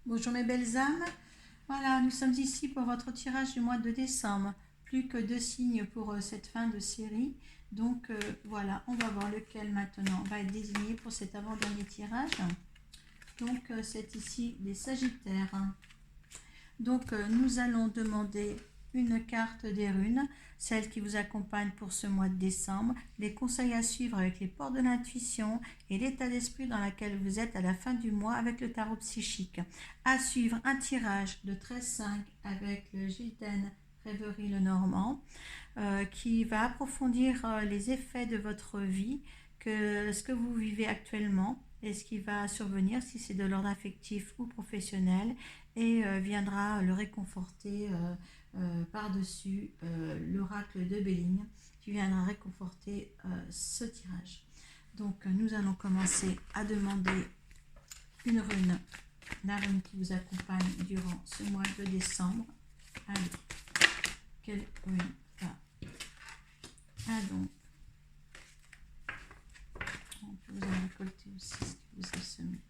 Bonjour mes belles âmes. Voilà, nous sommes ici pour votre tirage du mois de décembre. Plus que deux signes pour cette fin de série. Donc voilà, on va voir lequel maintenant va être désigné pour cet avant-dernier tirage. Donc c'est ici les Sagittaires. Donc nous allons demander une carte des runes, celle qui vous accompagne pour ce mois de décembre, les conseils à suivre avec les portes de l'intuition et l'état d'esprit dans lequel vous êtes à la fin du mois avec le tarot psychique. À suivre un tirage de 13-5 avec le Gilden Rêverie le Normand qui va approfondir les effets de votre vie, ce que vous vivez actuellement et ce qui va survenir si c'est de l'ordre affectif ou professionnel et viendra le réconforter par-dessus l'oracle de Béline qui viendra réconforter ce tirage. Donc nous allons commencer à demander une rune, la rune qui vous accompagne durant ce mois de décembre. Allez, quelle rune va donc, on peut vous en récolter aussi ce qui vous est semé.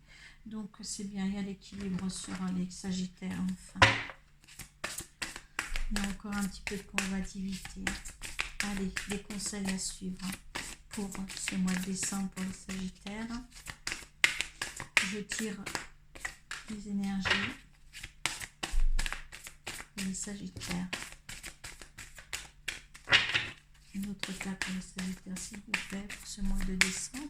Donc c'est bien, il y a l'équilibre sur les Sagittaires enfin. Il y a encore un petit peu de combativité. Allez, les conseils à suivre pour ce mois de décembre pour les Sagittaires. Je tire les énergies pour les Sagittaires. Une autre carte pour les Sagittaires, s'il vous plaît, pour ce mois de décembre.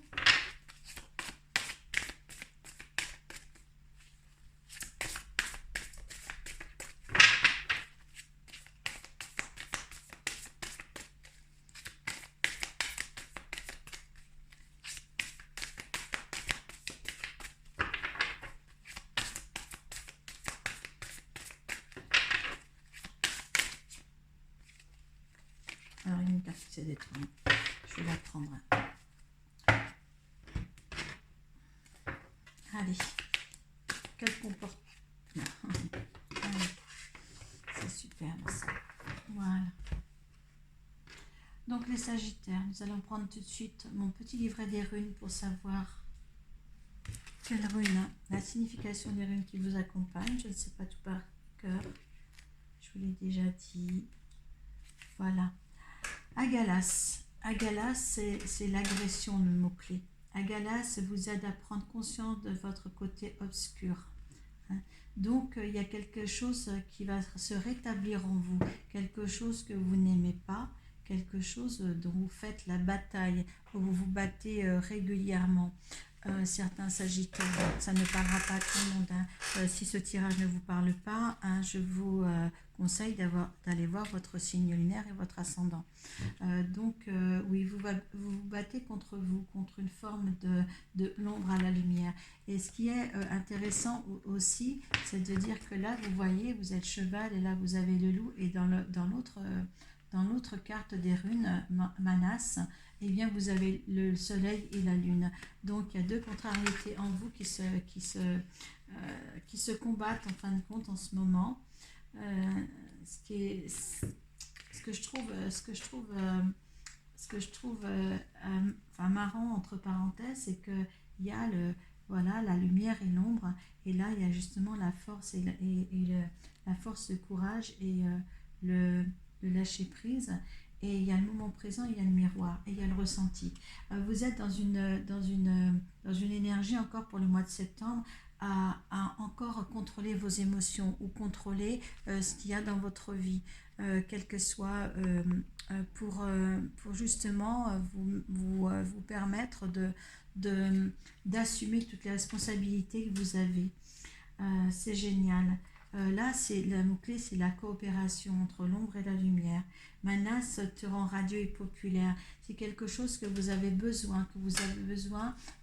Alors, il y a une carte qui s'est détournée. Je vais la prendre. Allez. Quel comportement. Allez. C'est superbe ça. Voilà. Donc les Sagittaires, nous allons prendre tout de suite mon petit livret des runes pour savoir quelle rune, la signification des runes qui vous accompagnent. Je ne sais pas tout par cœur. Je vous l'ai déjà dit. Voilà. Agalas. Agalas, c'est l'agression, le mot-clé. Agalas vous aide à prendre conscience de votre côté obscur. Donc, il y a quelque chose qui va se rétablir en vous, quelque chose que vous n'aimez pas, quelque chose dont vous faites la bataille, où vous vous battez régulièrement. Certains Sagittaires, ça ne parlera pas à tout le monde. Si ce tirage ne vous parle pas, je vous conseille d'aller voir votre signe lunaire et votre ascendant. Oui, vous vous battez contre vous, contre une forme de l'ombre à la lumière. Et ce qui est intéressant aussi, c'est de dire que là, vous voyez, vous êtes cheval et là, vous avez le loup. Et dans l'autre carte des runes, Manas, eh bien, vous avez le soleil et la lune. Donc, il y a deux contrariétés en vous qui se combattent en fin de compte en ce moment. Ce que je trouve enfin, marrant entre parenthèses, c'est que il y a voilà, la lumière et l'ombre, et là il y a justement la force la force, le courage et le lâcher prise. Et il y a le moment présent, il y a le miroir et il y a le ressenti. Vous êtes dans une énergie encore pour le mois de septembre à encore contrôler vos émotions ou contrôler ce qu'il y a dans votre vie, quel que soit pour justement vous permettre d'assumer toutes les responsabilités que vous avez. C'est génial. Là, le mot-clé, c'est la coopération entre l'ombre et la lumière. Manas te rend radieux et populaire. C'est quelque chose que vous avez besoin,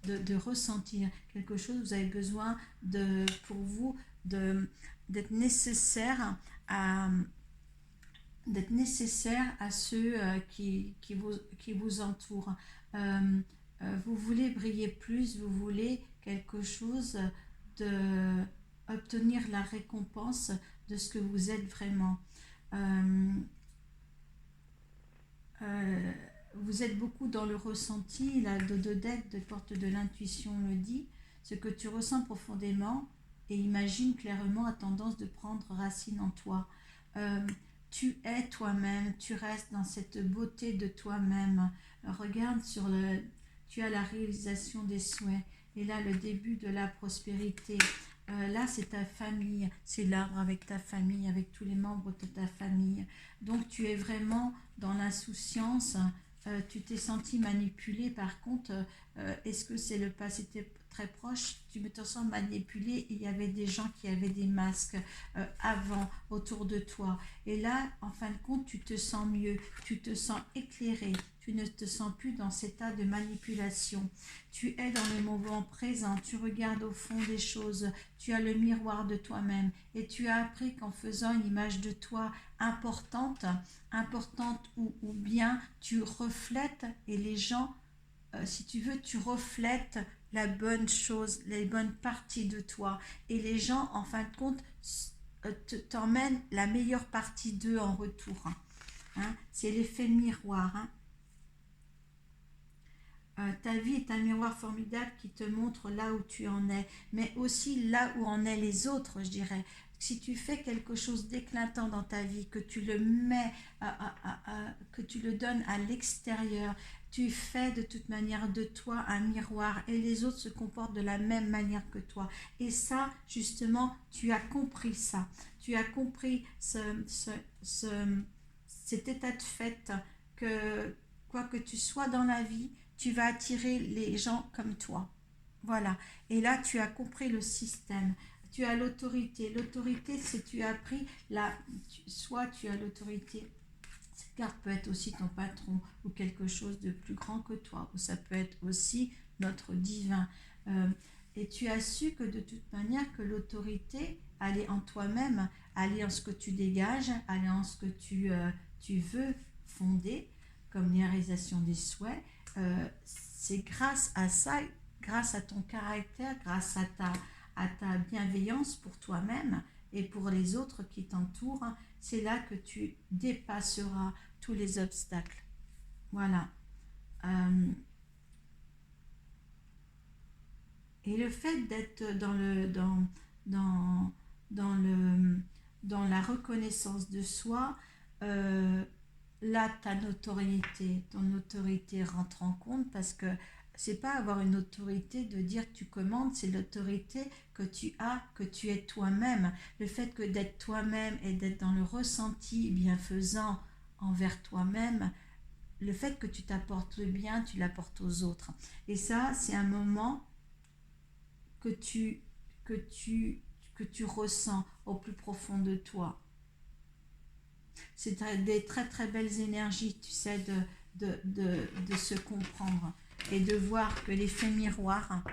de ressentir. Quelque chose que vous avez besoin pour vous d'être nécessaire à ceux qui vous entourent. Vous voulez briller plus, vous voulez quelque chose de obtenir la récompense de ce que vous êtes vraiment. Vous êtes beaucoup dans le ressenti, la de deck de porte de l'intuition le dit, ce que tu ressens profondément et imagine clairement a tendance de prendre racine en toi. Tu es toi-même, tu restes dans cette beauté de toi-même. Regarde tu as la réalisation des souhaits et là le début de la prospérité. Là c'est ta famille, c'est l'arbre avec ta famille, avec tous les membres de ta famille. Donc tu es vraiment dans l'insouciance. Tu t'es senti manipulé par contre. Est-ce que c'est le passé très proche? Tu me te sens manipulé. Il y avait des gens qui avaient des masques avant autour de toi. Et là, en fin de compte, tu te sens mieux, tu te sens éclairé, tu ne te sens plus dans cet état de manipulation. Tu es dans le moment présent, tu regardes au fond des choses, tu as le miroir de toi-même et tu as appris qu'en faisant une image de toi importante ou bien tu reflètes et les gens, si tu veux, tu reflètes la bonne chose, les bonnes parties de toi et les gens, en fin de compte, t'emmènent la meilleure partie d'eux en retour. Hein. C'est l'effet miroir. Hein. Ta vie est un miroir formidable qui te montre là où tu en es, mais aussi là où en est les autres, je dirais. Si tu fais quelque chose d'éclatant dans ta vie, que tu le mets, que tu le donnes à l'extérieur, tu fais de toute manière de toi un miroir et les autres se comportent de la même manière que toi. Et ça, justement, tu as compris ça. Tu as compris cet état de fait que quoi que tu sois dans la vie, tu vas attirer les gens comme toi. Voilà. Et là, tu as compris le système. Tu as l'autorité. L'autorité, c'est tu as pris soit tu as l'autorité. Cette carte peut être aussi ton patron ou quelque chose de plus grand que toi. Ou ça peut être aussi notre divin. Et tu as su que de toute manière, que l'autorité, elle est en toi-même, elle est en ce que tu dégages, elle est en ce que tu veux fonder, comme la réalisation des souhaits. C'est grâce à ça, grâce à ton caractère, grâce à ta bienveillance pour toi-même et pour les autres qui t'entourent, c'est là que tu dépasseras tous les obstacles. Voilà. Et le fait d'être dans la reconnaissance de soi, là, ton autorité rentre en compte parce que c'est pas avoir une autorité de dire que tu commandes, c'est l'autorité que tu as, que tu es toi-même. Le fait que d'être toi-même et d'être dans le ressenti bienfaisant envers toi-même, le fait que tu t'apportes le bien, tu l'apportes aux autres. Et ça, c'est un moment que tu ressens au plus profond de toi. C'est des très très belles énergies, tu sais, de se comprendre et de voir que l'effet miroir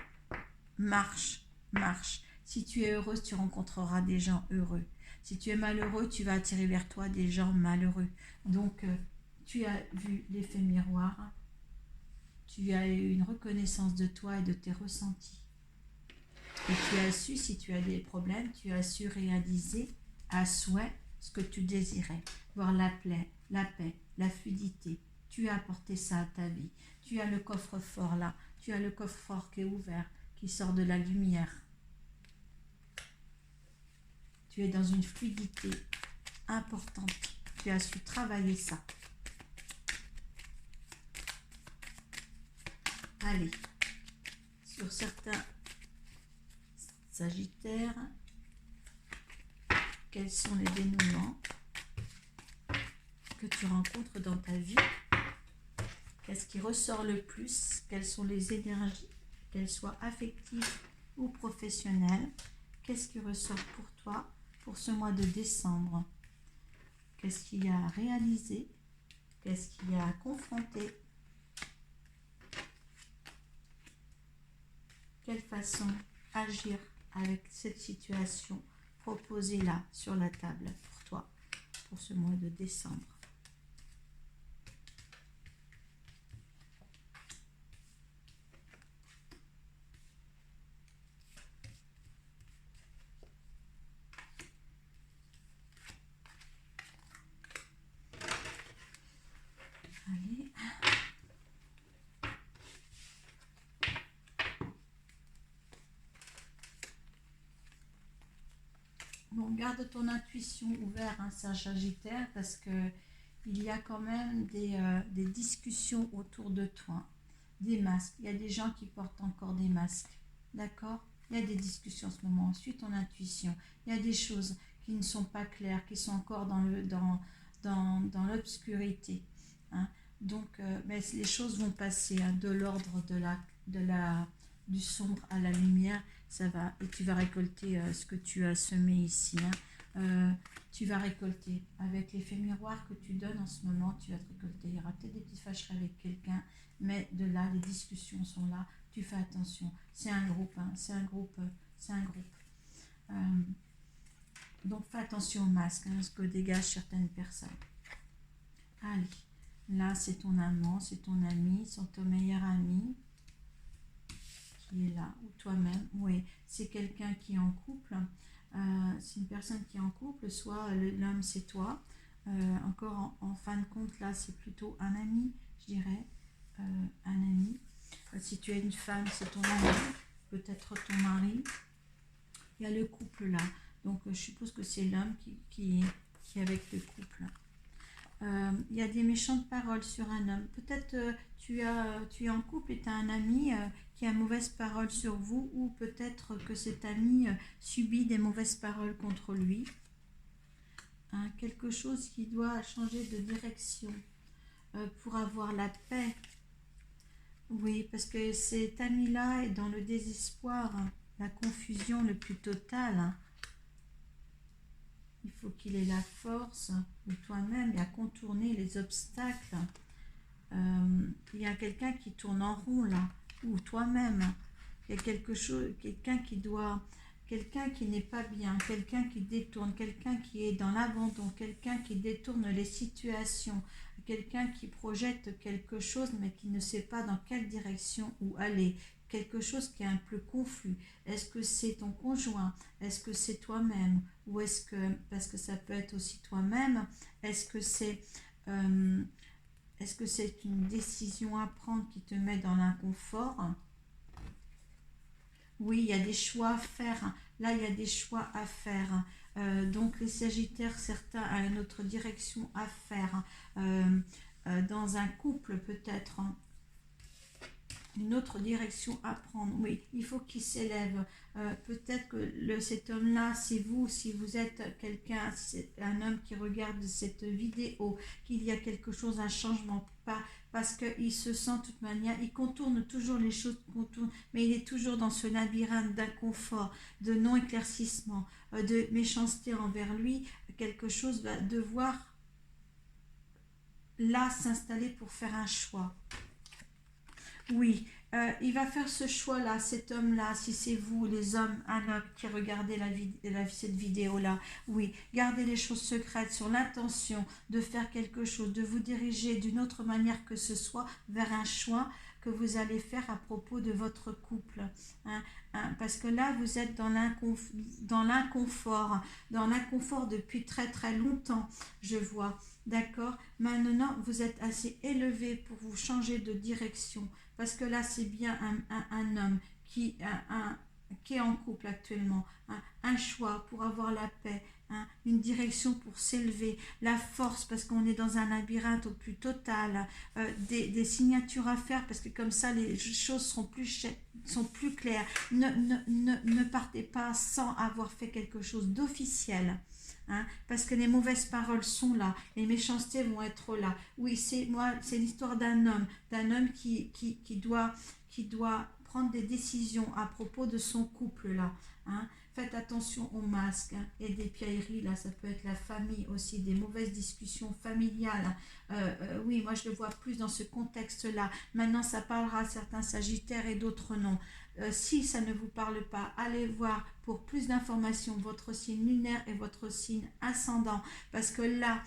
marche. Si tu es heureuse, tu rencontreras des gens heureux. Si tu es malheureux, tu vas attirer vers toi des gens malheureux. Donc, tu as vu l'effet miroir, tu as eu une reconnaissance de toi et de tes ressentis. Et tu as su, si tu as des problèmes, tu as su réaliser à souhait ce que tu désirais. Voir la paix, la fluidité. Tu as apporté ça à ta vie. Tu as le coffre-fort là. Tu as le coffre-fort qui est ouvert, qui sort de la lumière. Tu es dans une fluidité importante. Tu as su travailler ça. Allez, sur certains Sagittaires, quels sont les dénouements que tu rencontres dans ta vie? Qu'est-ce qui ressort le plus? Quelles sont les énergies, qu'elles soient affectives ou professionnelles? Qu'est-ce qui ressort pour toi pour ce mois de décembre? Qu'est-ce qu'il y a à réaliser? Qu'est-ce qu'il y a à confronter? Quelle façon agir avec cette situation? Proposez-la sur la table pour toi, pour ce mois de décembre. Allez. Bon, garde ton intuition ouverte, hein, Sagittaire, parce que il y a quand même des discussions autour de toi, des masques. Il y a des gens qui portent encore des masques, d'accord? Il y a des discussions en ce moment. Suis ton intuition. Il y a des choses qui ne sont pas claires, qui sont encore dans l'obscurité, hein. Donc, mais les choses vont passer, hein, de l'ordre du sombre à la lumière. Ça va, et tu vas récolter ce que tu as semé ici, hein. Tu vas récolter avec l'effet miroir que tu donnes en ce moment. Tu vas te récolter. Il y aura peut-être des petites fâcheries avec quelqu'un, mais de là, les discussions sont là. Tu fais attention. C'est un groupe, hein, c'est un groupe. Euh, donc fais attention au masque, hein, ce que dégagent certaines personnes. Allez, là c'est ton amant, c'est ton ami, c'est ton meilleur ami qui est là, ou toi-même. Oui, c'est quelqu'un qui est en couple. C'est une personne qui est en couple, soit l'homme c'est toi. Encore en fin de compte, là c'est plutôt un ami, je dirais. Un ami. Si tu es une femme, c'est ton ami, peut-être ton mari. Il y a le couple là. Donc je suppose que c'est l'homme qui est avec le couple. Il y a des méchantes paroles sur un homme. Peut-être tu es en couple et tu as un ami qui a mauvaise parole sur vous, ou peut-être que cet ami subit des mauvaises paroles contre lui. Hein, quelque chose qui doit changer de direction pour avoir la paix. Oui, parce que cet ami-là est dans le désespoir, hein, la confusion le plus totale. Hein. Il faut qu'il ait la force, ou toi-même, à contourner les obstacles. Il y a quelqu'un qui tourne en rond là, ou toi-même. Il y a quelqu'un qui n'est pas bien, quelqu'un qui détourne, quelqu'un qui est dans l'abandon, quelqu'un qui détourne les situations, quelqu'un qui projette quelque chose mais qui ne sait pas dans quelle direction où aller, quelque chose qui est un peu confus. Est-ce que c'est ton conjoint? Est-ce que c'est toi-même? Ou est-ce que, parce que ça peut être aussi toi-même, est-ce que c'est une décision à prendre qui te met dans l'inconfort? Oui, il y a des choix à faire. Là, il y a des choix à faire. Donc, les Sagittaires, certains ont une autre direction à faire. Dans un couple, peut-être. Une autre direction à prendre. Oui, il faut qu'il s'élève. Peut-être que cet homme-là, c'est vous, si vous êtes quelqu'un, c'est un homme qui regarde cette vidéo, qu'il y a quelque chose, un changement, pas parce qu'il se sent de toute manière, il contourne toujours les choses, mais il est toujours dans ce labyrinthe d'inconfort, de non-éclaircissement, de méchanceté envers lui. Quelque chose va devoir là s'installer pour faire un choix. Oui, il va faire ce choix-là, cet homme-là, si c'est vous, les hommes, un homme qui regardez cette vidéo-là. Oui, gardez les choses secrètes sur l'intention de faire quelque chose, de vous diriger d'une autre manière que ce soit vers un choix que vous allez faire à propos de votre couple. Hein, parce que là, vous êtes dans l'inconfort depuis très très longtemps, je vois. D'accord? Maintenant, vous êtes assez élevé pour vous changer de direction. Parce que là, c'est bien un homme qui est en couple actuellement. Un choix pour avoir la paix. Une direction pour s'élever. La force, parce qu'on est dans un labyrinthe au plus total. Des signatures à faire, parce que comme ça, les choses sont plus claires. Ne partez pas sans avoir fait quelque chose d'officiel. Parce que les mauvaises paroles sont là, les méchancetés vont être là. Oui, c'est l'histoire d'un homme qui doit prendre des décisions à propos de son couple là. Faites attention aux masques, et des pierreries là, ça peut être la famille aussi, des mauvaises discussions familiales. Oui, moi je le vois plus dans ce contexte là. Maintenant ça parlera à certains Sagittaires et d'autres non. Si ça ne vous parle pas, allez voir pour plus d'informations votre signe lunaire et votre signe ascendant, parce que là,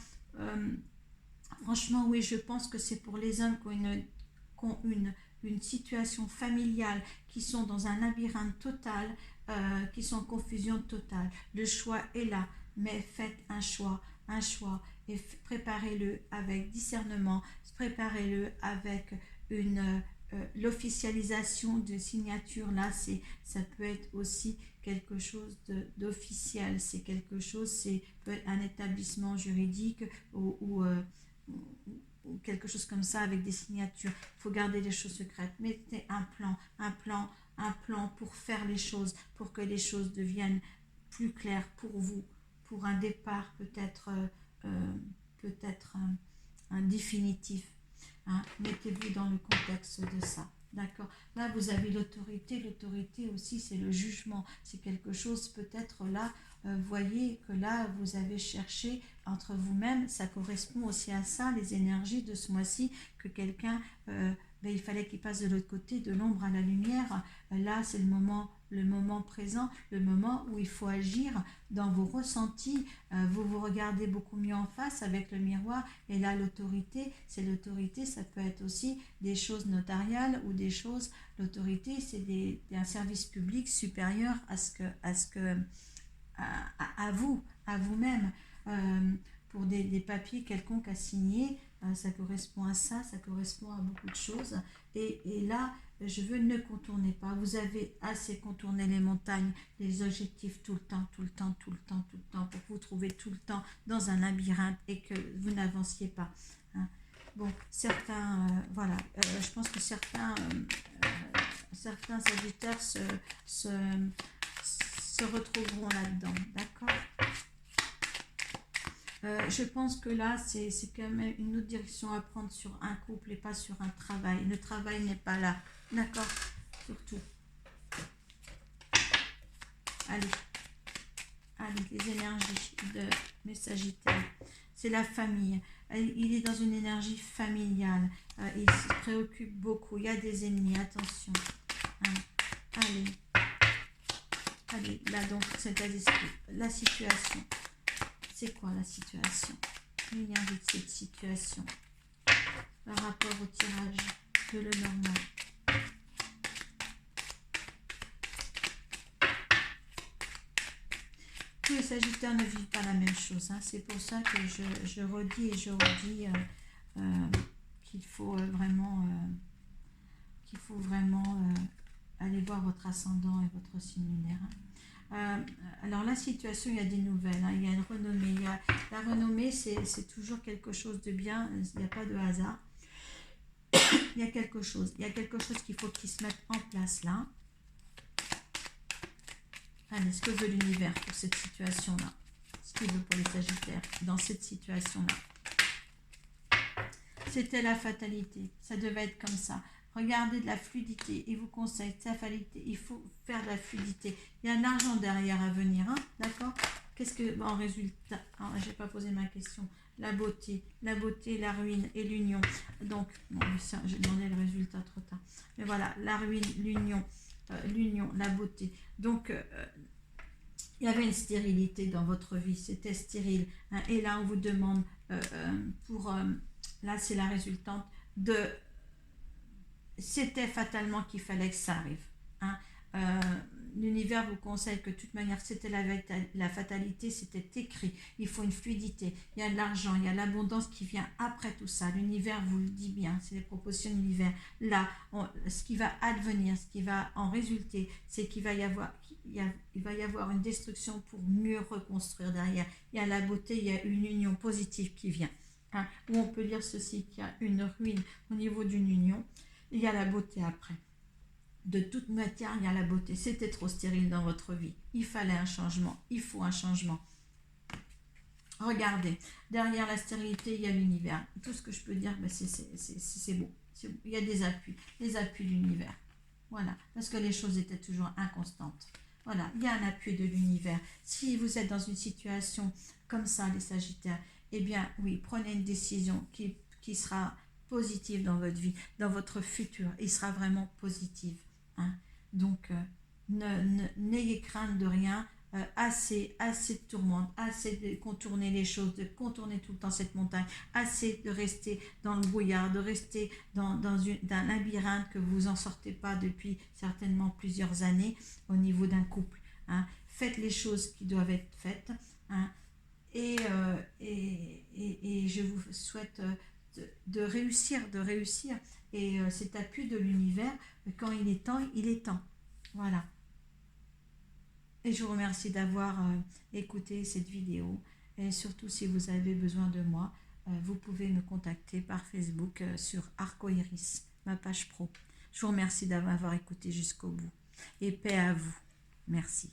franchement, oui, je pense que c'est pour les hommes qui ont une situation familiale, qui sont dans un labyrinthe total, qui sont en confusion totale. Le choix est là, mais faites un choix, et préparez-le avec discernement, préparez-le avec l'officialisation de signature, là, ça peut être aussi quelque chose d'officiel, c'est quelque chose, c'est peut être un établissement juridique ou quelque chose comme ça avec des signatures. Il faut garder les choses secrètes. Mettez un plan pour faire les choses, pour que les choses deviennent plus claires pour vous, pour un départ peut-être un définitif. Hein. Mettez-vous dans le contexte de ça. D'accord. Là, vous avez l'autorité. L'autorité aussi, c'est le jugement. C'est quelque chose, peut-être là, voyez que là, vous avez cherché entre vous-même. Ça correspond aussi à ça, les énergies de ce mois-ci, que quelqu'un, il fallait qu'il passe de l'autre côté, de l'ombre à la lumière. Là, c'est le moment présent, le moment où il faut agir dans vos ressentis. Vous vous regardez beaucoup mieux en face avec le miroir. Et là, l'autorité, ça peut être aussi des choses notariales ou des choses, l'autorité, c'est un service public supérieur à vous, à vous-même. Pour des papiers quelconques à signer, ça correspond à ça correspond à beaucoup de choses. Et là, je veux ne contournez pas. Vous avez assez contourné les montagnes, les objectifs tout le temps, pour vous trouver tout le temps dans un labyrinthe et que vous n'avanciez pas. Hein. Bon, certains, voilà, je pense que certains sagittaires se retrouveront là-dedans, d'accord. Je pense que là, c'est quand même une autre direction à prendre sur un couple et pas sur un travail. Le travail n'est pas là, d'accord, surtout. Allez, les énergies de mes sagittaires. C'est la famille. Il est dans une énergie familiale. Il se préoccupe beaucoup. Il y a des ennemis, attention. Hein. Allez, là donc, c'est la situation. C'est quoi la situation? L'énergie de cette situation par rapport au tirage de le normal. Tous les sagittaires ne vivent pas la même chose. Hein. C'est pour ça que je redis qu'il faut vraiment aller voir votre ascendant et votre signe lunaire. Alors la situation, il y a des nouvelles, hein, il y a une renommée. La renommée, c'est toujours quelque chose de bien, il n'y a pas de hasard. Il y a quelque chose qu'il faut qu'il se mette en place là. Allez, ce que veut l'univers pour cette situation-là, ce qu'il veut pour les sagittaires dans cette situation-là. C'était la fatalité, ça devait être comme ça. Regardez de la fluidité, il vous conseille sa fatalité, il faut faire de la fluidité. Il y a de l'argent derrière à venir, hein, d'accord. Qu'est-ce que, en résultat, je n'ai pas posé ma question. La beauté, la ruine et l'union. Donc, bon, j'ai demandé le résultat trop tard. Mais voilà, la ruine, l'union, la beauté. Donc, il y avait une stérilité dans votre vie, c'était stérile. Hein, et là, on vous demande, là, c'est la résultante de... C'était fatalement qu'il fallait que ça arrive. Hein. L'univers vous conseille que de toute manière, c'était la fatalité, c'était écrit. Il faut une fluidité, il y a de l'argent, il y a l'abondance qui vient après tout ça. L'univers vous le dit bien, c'est les propositions de l'univers. Là, ce qui va advenir, ce qui va en résulter, c'est qu'il va y avoir une destruction pour mieux reconstruire derrière. Il y a la beauté, il y a une union positive qui vient. Hein. Où on peut dire ceci, qu'il y a une ruine au niveau d'une union. Il y a la beauté après. De toute matière, il y a la beauté. C'était trop stérile dans votre vie. Il fallait un changement. Il faut un changement. Regardez, derrière la stérilité, il y a l'univers. Tout ce que je peux dire, c'est beau. Il y a des appuis. Les appuis de l'univers. Voilà. Parce que les choses étaient toujours inconstantes. Voilà. Il y a un appui de l'univers. Si vous êtes dans une situation comme ça, les Sagittaires, eh bien, oui, prenez une décision qui sera positive dans votre vie, dans votre futur. Il sera vraiment positif. Hein. Donc, n'ayez crainte de rien. Assez de tourmente, assez de contourner les choses, de contourner tout le temps cette montagne, assez de rester dans le brouillard, de rester dans un labyrinthe que vous en sortez pas depuis certainement plusieurs années au niveau d'un couple. Hein. Faites les choses qui doivent être faites. Hein. Et je vous souhaite de réussir. Et cet appui de l'univers, quand il est temps, il est temps. Voilà. Et je vous remercie d'avoir écouté cette vidéo. Et surtout, si vous avez besoin de moi, vous pouvez me contacter par Facebook sur Arcoiris, ma page pro. Je vous remercie d'avoir écouté jusqu'au bout. Et paix à vous. Merci.